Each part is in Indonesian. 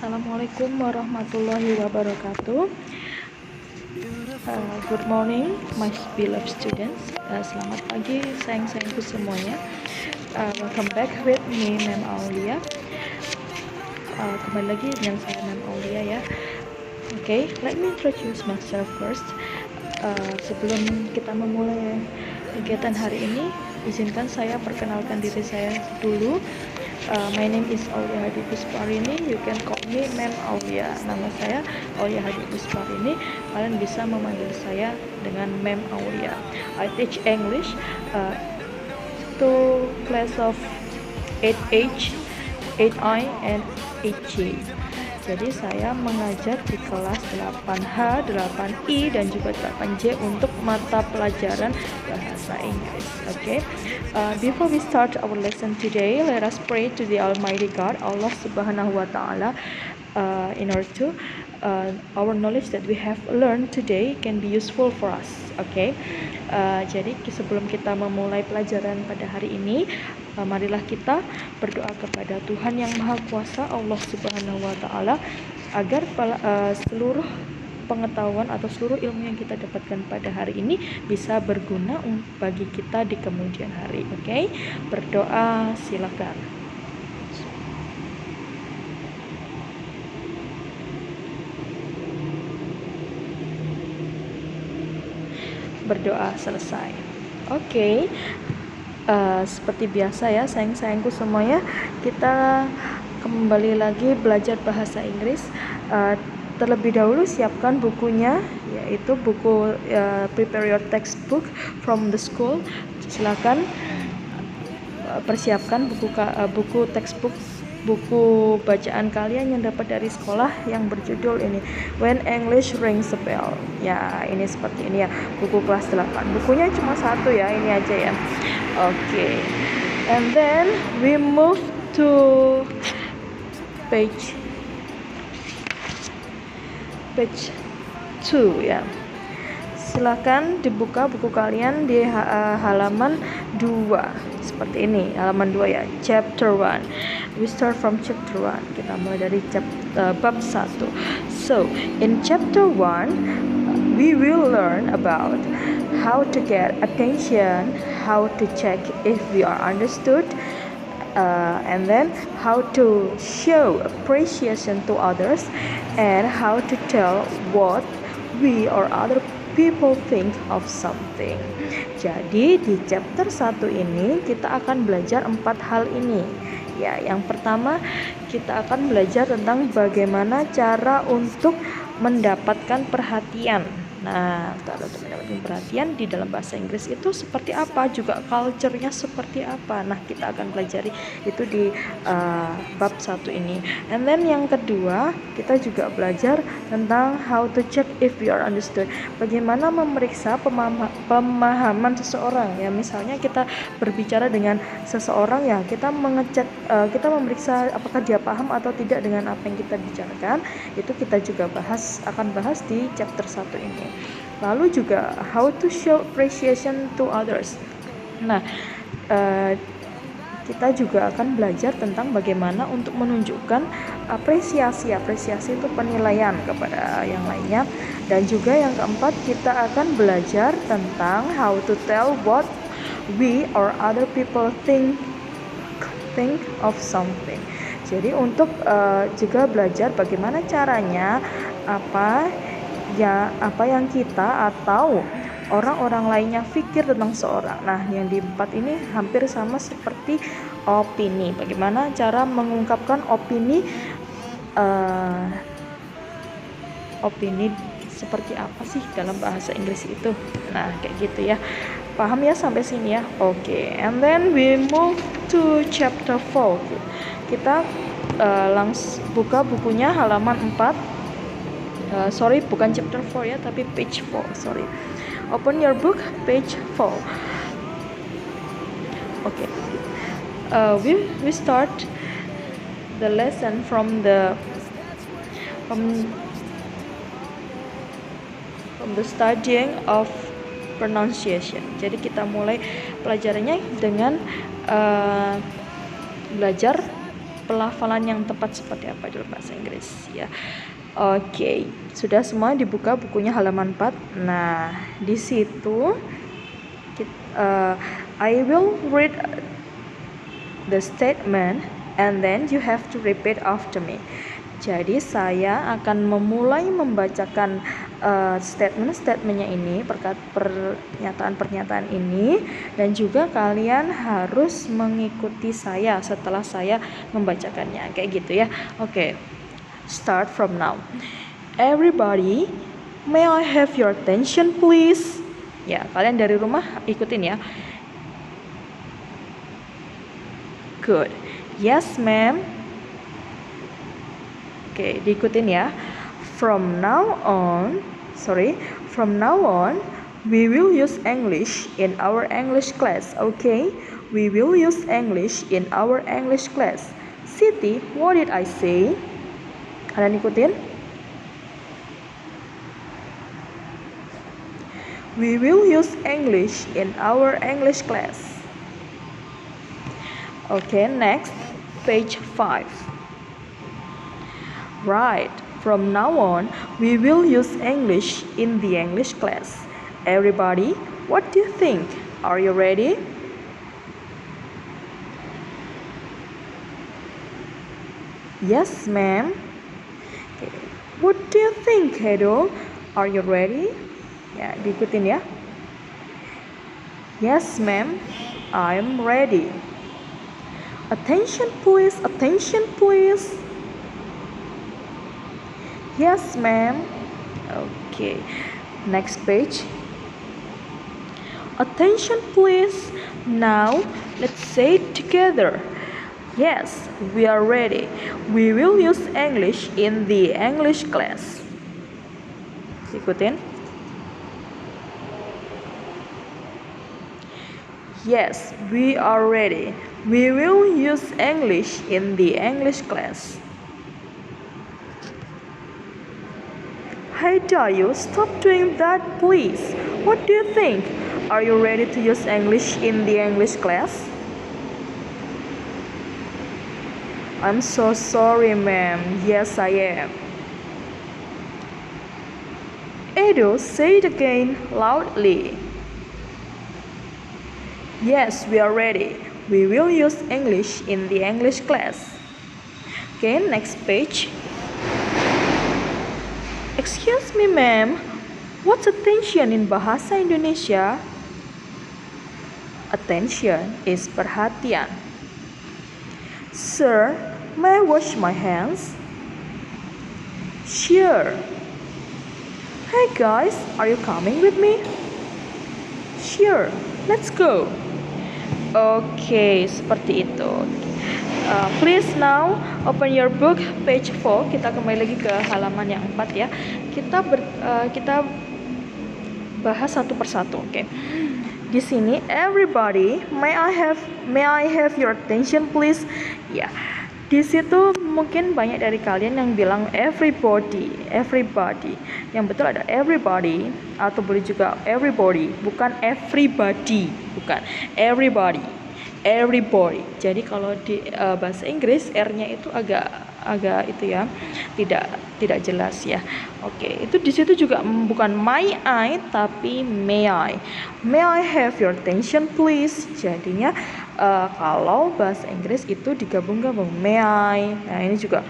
Assalamualaikum warahmatullahi wabarakatuh. Good morning, my beloved students. Selamat pagi, sayang-sayangku semuanya. Welcome back with me, Mem Aulia. Kembali lagi dengan saya, Mem Aulia ya. Okay, let me introduce myself first. Sebelum kita memulai kegiatan hari ini, izinkan saya perkenalkan diri saya dulu. My name is Aulia Hadi Pusparini. You can call me Mem Aulia. Nama saya Aulia Hadi Pusparini. Kalian bisa memanggil saya dengan Mem Aulia. I teach English to class of 8H, 8I, and 8J. Jadi saya mengajar di kelas 8H, 8I, dan juga 8J untuk mata pelajaran bahasa Inggris. Okay. Before we start our lesson today, let us pray to the Almighty God, Allah Subhanahu wa Ta'ala, in order to our knowledge that we have learned today can be useful for us. Okay. Jadi sebelum kita memulai pelajaran pada hari ini, marilah kita berdoa kepada Tuhan yang Maha Kuasa, Allah Subhanahu wa Ta'ala, agar seluruh pengetahuan atau seluruh ilmu yang kita dapatkan pada hari ini bisa berguna bagi kita di kemudian hari. Oke, berdoa, silakan. Berdoa selesai. Oke. Seperti biasa ya, sayang-sayangku semuanya, kita kembali lagi belajar bahasa Inggris. Terlebih dahulu siapkan bukunya, yaitu buku prepare your textbook from the school. Silakan persiapkan buku textbook, buku bacaan kalian yang dapat dari sekolah yang berjudul ini, When English Rings a Bell. Ya, ini seperti ini ya, buku kelas 8. Bukunya cuma satu ya, ini aja ya. Okay. And then we move to page 2 ya. Silakan dibuka buku kalian di halaman 2. Seperti ini, halaman 2 ya, chapter 1. We start from chapter 1. Kita mulai dari bab 1. So, in chapter 1, we will learn about how to get attention, how to check if we are understood, and then how to show appreciation to others, and how to tell what we or other people think of something. Jadi di chapter 1 ini kita akan belajar 4 hal ini. Ya, yang pertama kita akan belajar tentang bagaimana cara untuk mendapatkan perhatian. Nah, cara untuk mendapatkan perhatian di dalam bahasa Inggris itu seperti apa, juga culture-nya seperti apa. Nah, kita akan pelajari itu di bab 1 ini. And then yang kedua, kita juga belajar tentang how to check if we are understood. Bagaimana memeriksa pemahaman seseorang. Ya, misalnya kita berbicara dengan seseorang, ya kita mengecek, kita memeriksa apakah dia paham atau tidak dengan apa yang kita bicarakan. Itu kita juga akan bahas di chapter 1 ini. Lalu juga how to show appreciation to others. Nah, kita juga akan belajar tentang bagaimana untuk menunjukkan apresiasi itu penilaian kepada yang lainnya. Dan juga yang keempat, kita akan belajar tentang how to tell what we or other people think of something. Jadi untuk juga belajar bagaimana caranya apa yang kita atau orang-orang lainnya pikir tentang seorang. Nah, yang di 4 ini hampir sama seperti opini. Bagaimana cara mengungkapkan opini seperti apa sih dalam bahasa Inggris itu. Nah, kayak gitu ya. Paham ya sampai sini ya? Oke. And then we move to chapter 4. Kita langsung buka bukunya halaman 4. Sorry, bukan chapter 4 ya, tapi page 4. Sorry. Open your book, page 4. Okay. We start the lesson from the studying of pronunciation. Jadi kita mulai pelajarannya dengan belajar pelafalan yang tepat seperti apa dalam bahasa Inggris ya. Oke, sudah semua dibuka bukunya halaman 4. Nah, di situ I will read the statement and then you have to repeat after me. Jadi saya akan memulai membacakan statement-statementnya ini, pernyataan-pernyataan ini, dan juga kalian harus mengikuti saya setelah saya membacakannya, kayak gitu ya. Oke. Start from now. Everybody, may I have your attention please? Ya, kalian dari rumah ikutin ya. Good. Yes, ma'am. Oke, diikutin ya. From now on, we will use English in our English class. Okay? We will use English in our English class. Siti, what did I say? Kalian ikutin? We will use English in our English class. Okay, next, page 5. Right, from now on, we will use English in the English class. Everybody, what do you think? Are you ready? Yes, ma'am. What do you think, Hedo? Are you ready? Ya, diikutin ya. Yes, ma'am. I'm ready. Attention, please. Attention, please. Yes, ma'am. Okay. Next page. Attention, please. Now, let's say it together. Yes, we are ready. We will use English in the English class. Ikutin. Yes, we are ready. We will use English in the English class. Hey Dayu, stop doing that please. What do you think? Are you ready to use English in the English class? I'm so sorry, ma'am. Yes, I am. Edo, say it again loudly. Yes, we are ready. We will use English in the English class. Okay, next page. Excuse me, ma'am. What's attention in Bahasa Indonesia? Attention is perhatian. Sir, may I wash my hands? Sure. Hey guys, are you coming with me? Sure, let's go. Oke, seperti itu. Please now open your book page 4. Kita kembali lagi ke halaman yang 4 ya. Kita bahas satu persatu, oke. Di sini everybody, may I have your attention please? Ya. Di situ mungkin banyak dari kalian yang bilang everybody. Yang betul ada everybody atau boleh juga everybody, bukan everybody, bukan everybody. Jadi kalau di bahasa Inggris R-nya itu agak itu ya, tidak jelas ya. Oke, itu di situ juga bukan may I tapi may I. May I have your attention please? Jadinya kalau bahasa Inggris itu digabung-gabung may I. Nah, ini juga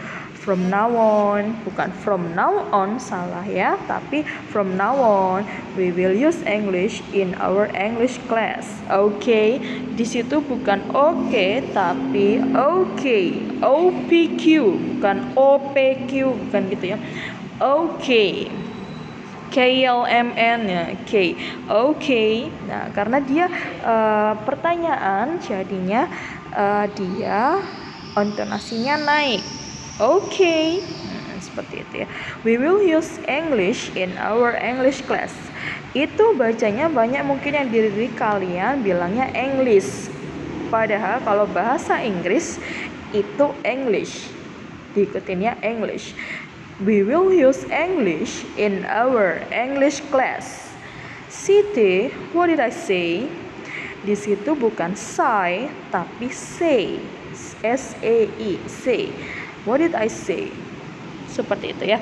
from now on, bukan from now on, salah ya, tapi from now on we will use English in our English class. Oke, di situ bukan oke tapi OPQ, bukan OPQ, bukan gitu ya. Oke. KLMN ya, oke. Nah, karena dia pertanyaan, jadinya dia intonasinya naik. Oke. Seperti itu ya. We will use English in our English class. Itu bacanya banyak mungkin yang diri kalian bilangnya English. Padahal kalau bahasa Inggris itu English. Diikutin ya, English. We will use English in our English class. Siti, what did I say? Di situ bukan say tapi say. S-A-E, say. What did I say? Seperti itu ya.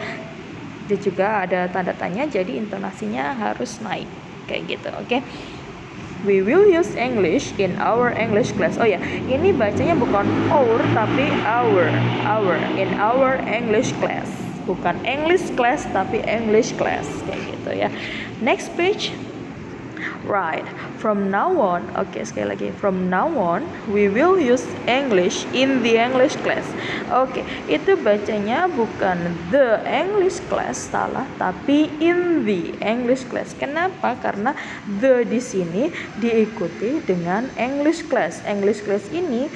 Dia juga ada tanda tanya, jadi intonasinya harus naik kayak gitu. Oke. We will use English in our English class. Oh ya, ini bacanya bukan our tapi our in our English class. Bukan English class tapi English class kayak gitu ya. Next page. Right, from now on, oke, sekali lagi, from now on we will use English in the English class. Oke, itu bacanya bukan the English class, salah, tapi in the English class. Kenapa? Karena the di sini diikuti dengan English class. English class ini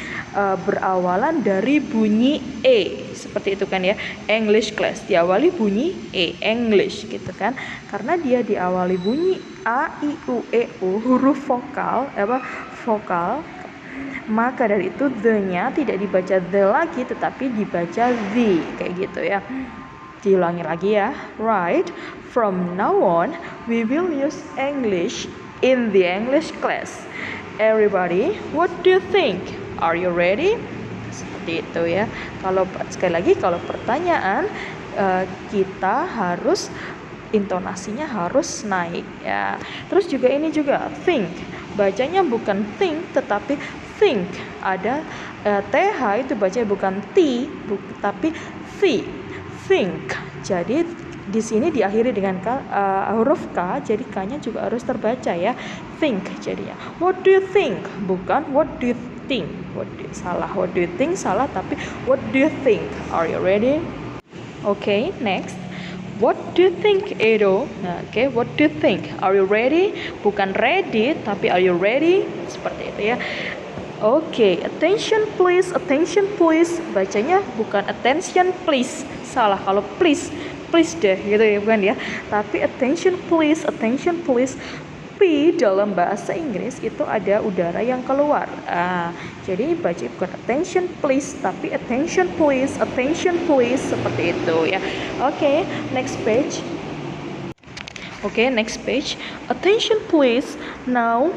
berawalan dari bunyi E, seperti itu kan ya. English class diawali bunyi E, English gitu kan. Karena dia diawali bunyi A, I, U, E, U, huruf vokal, maka dari itu the-nya tidak dibaca the lagi, tetapi dibaca the, kayak gitu ya. Diulangi lagi ya. Right, from now on we will use English in the English class. Everybody, what do you think? Are you ready? Seperti itu ya. Kalau sekali lagi, kalau pertanyaan kita harus intonasinya harus naik ya. Terus juga ini juga think, bacanya bukan think tetapi think. Ada th itu bacanya bukan t tapi think. Jadi di sini diakhiri dengan huruf k, jadi k-nya juga harus terbaca ya. Think jadinya. What do you think? Bukan what do you think. What do you think salah, tapi what do you think? Are you ready? Okay, next. What do you think, Edo? Nah, oke, what do you think? Are you ready? Bukan ready, tapi are you ready? Seperti itu ya. Oke, attention please. Bacanya bukan attention please. Salah kalau please deh gitu ya, bukan ya. Tapi attention please. P dalam bahasa Inggris itu ada udara yang keluar. Jadi baca bukan attention please tapi attention please seperti itu ya. Oke, next page. Attention please. Now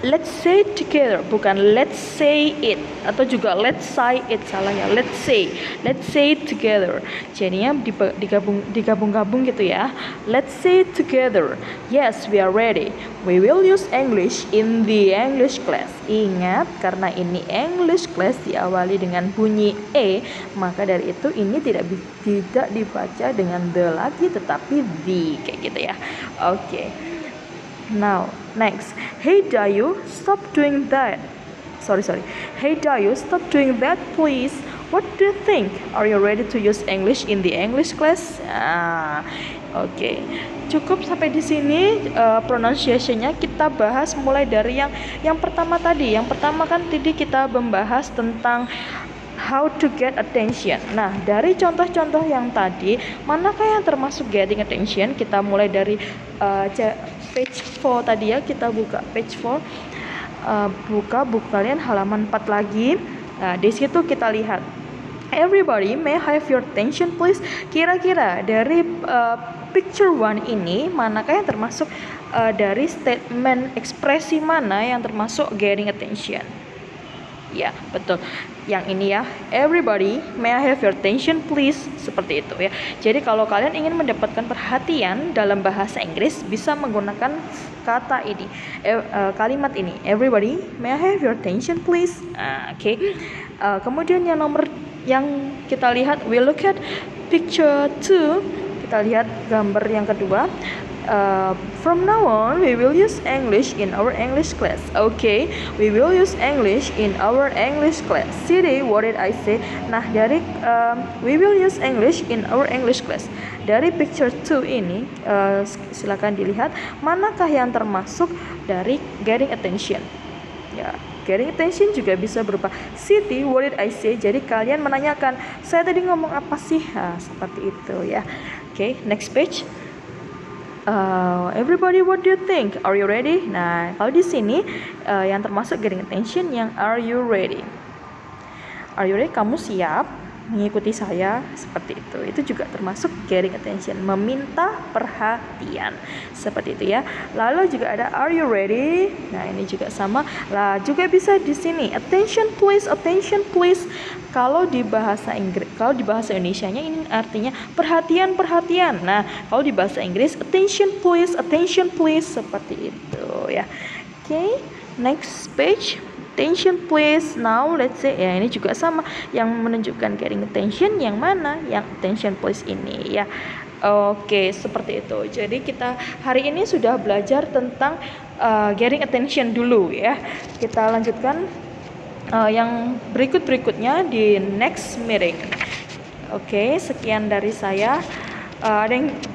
let's say it together, bukan let's say it atau juga let's say it, salahnya let's say it together. Jadinya digabung-gabung gitu ya. Let's say it together. Yes, we are ready. We will use English in the English class. Ingat, karena ini English class diawali dengan bunyi E, maka dari itu ini tidak dibaca dengan the lagi tetapi the, kayak gitu ya. Oke. Now, next. Hey Dayu, stop doing that. Sorry. Hey Dayu, stop doing that, please. What do you think? Are you ready to use English in the English class? Oke. Cukup sampai di sini pronunciation-nya. Kita bahas mulai dari yang pertama tadi. Yang pertama kan tadi kita membahas tentang how to get attention. Nah, dari contoh-contoh yang tadi, manakah yang termasuk getting attention? Kita mulai dari page 4 tadi ya. Kita buka page 4. Buka buku kalian halaman 4 lagi. Nah, di situ kita lihat. Everybody, may I have your attention please? Kira-kira dari picture 1 ini, manakah yang termasuk dari statement ekspresi mana yang termasuk getting attention? Ya, betul. Yang ini ya, everybody, may I have your attention please? Seperti itu ya. Jadi kalau kalian ingin mendapatkan perhatian dalam bahasa Inggris, bisa menggunakan kata ini, kalimat ini. Everybody, may I have your attention please? Oke. Kemudian yang kita lihat, we look at picture 2. Kita lihat gambar yang kedua. From now on, we will use English in our English class. Okay, we will use English in our English class. See, what did I say? Nah, dari we will use English in our English class. Dari picture 2 ini, silakan dilihat manakah yang termasuk dari getting attention. Ya, getting attention juga bisa berupa Siti, what did I say? Jadi kalian menanyakan, saya tadi ngomong apa sih? Seperti itu ya. Okay, next page. Everybody, what do you think? Are you ready? Nah, kalau di sini yang termasuk getting attention yang are you ready? Are you ready? Kamu siap? mengikuti saya seperti itu. Itu juga termasuk getting attention, meminta perhatian seperti itu ya. Lalu juga ada are you ready? Nah, ini juga sama. Lah, juga bisa di sini attention please, attention please. Kalau di bahasa Inggris, kalau di bahasa Indonesianya ini artinya perhatian, perhatian. Nah, kalau di bahasa Inggris attention please seperti itu ya. Oke, next page. Attention please. Now let's say ya, ini juga sama, yang menunjukkan getting attention yang mana? Yang attention please ini ya. Oke, seperti itu. Jadi kita hari ini sudah belajar tentang getting attention dulu ya. Kita lanjutkan yang berikutnya di next meeting. Oke, sekian dari saya.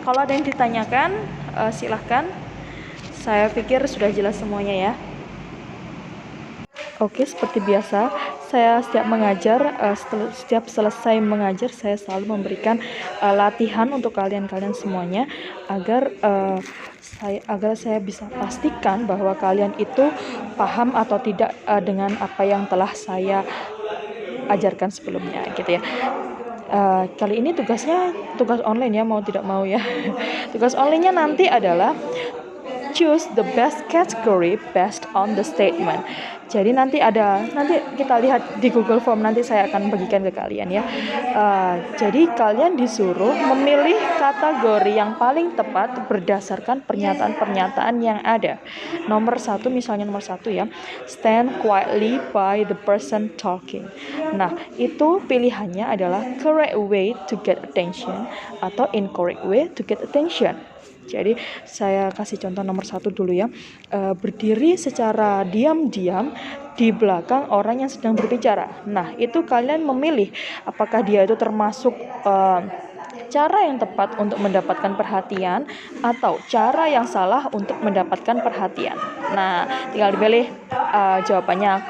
Kalau ada yang ditanyakan, silahkan. Saya pikir sudah jelas semuanya ya. Oke, seperti biasa, saya setiap selesai mengajar, saya selalu memberikan latihan untuk kalian semuanya agar saya bisa pastikan bahwa kalian itu paham atau tidak dengan apa yang telah saya ajarkan sebelumnya, gitu ya. Kali ini tugas online ya, mau tidak mau ya. Tugas online-nya nanti adalah choose the best category based on the statement. Jadi nanti kita lihat di Google Form, nanti saya akan bagikan ke kalian ya. Jadi kalian disuruh memilih kategori yang paling tepat berdasarkan pernyataan-pernyataan yang ada. Misalnya nomor satu ya, stand quietly by the person talking. Nah, itu pilihannya adalah correct way to get attention atau incorrect way to get attention. Jadi saya kasih contoh nomor satu dulu ya. Berdiri secara diam-diam di belakang orang yang sedang berbicara. Nah, itu kalian memilih apakah dia itu termasuk cara yang tepat untuk mendapatkan perhatian atau cara yang salah untuk mendapatkan perhatian. Nah, tinggal dipilih jawabannya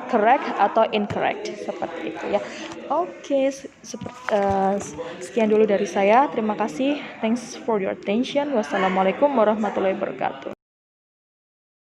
correct atau incorrect, seperti itu ya. Oke, sekian dulu dari saya. Terima kasih. Thanks for your attention. Wassalamualaikum warahmatullahi wabarakatuh.